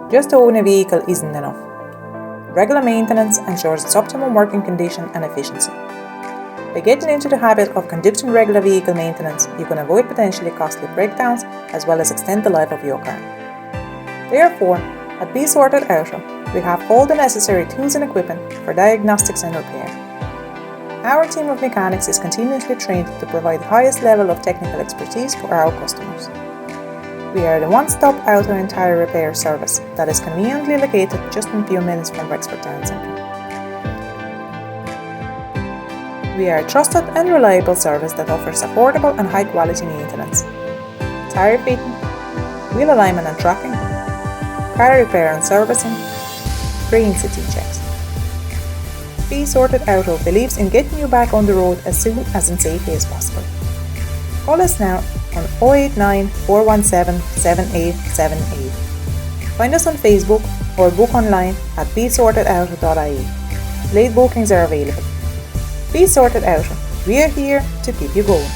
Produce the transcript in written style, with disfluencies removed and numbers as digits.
Just to own a vehicle isn't enough. Regular maintenance ensures its optimum working condition and efficiency. By getting into the habit of conducting regular vehicle maintenance, you can avoid potentially costly breakdowns as well as extend the life of your car. Therefore, at Be Sorted Auto, we have all the necessary tools and equipment for diagnostics and repair. Our team of mechanics is continuously trained to provide the highest level of technical expertise for our customers. We are the one-stop auto and tyre repair service that is conveniently located just a few minutes from Wexford Town Centre. We are a trusted and reliable service that offers affordable and high-quality maintenance, tyre fitting, wheel alignment and tracking, car repair and servicing, pre-city checks. Be Sorted Auto believes in getting you back on the road as soon as and safely as possible. Call us now on 089 417 7878. Find us on Facebook or book online at besortedauto.ie. Late bookings are available. Be Sorted Auto. We are here to keep you going.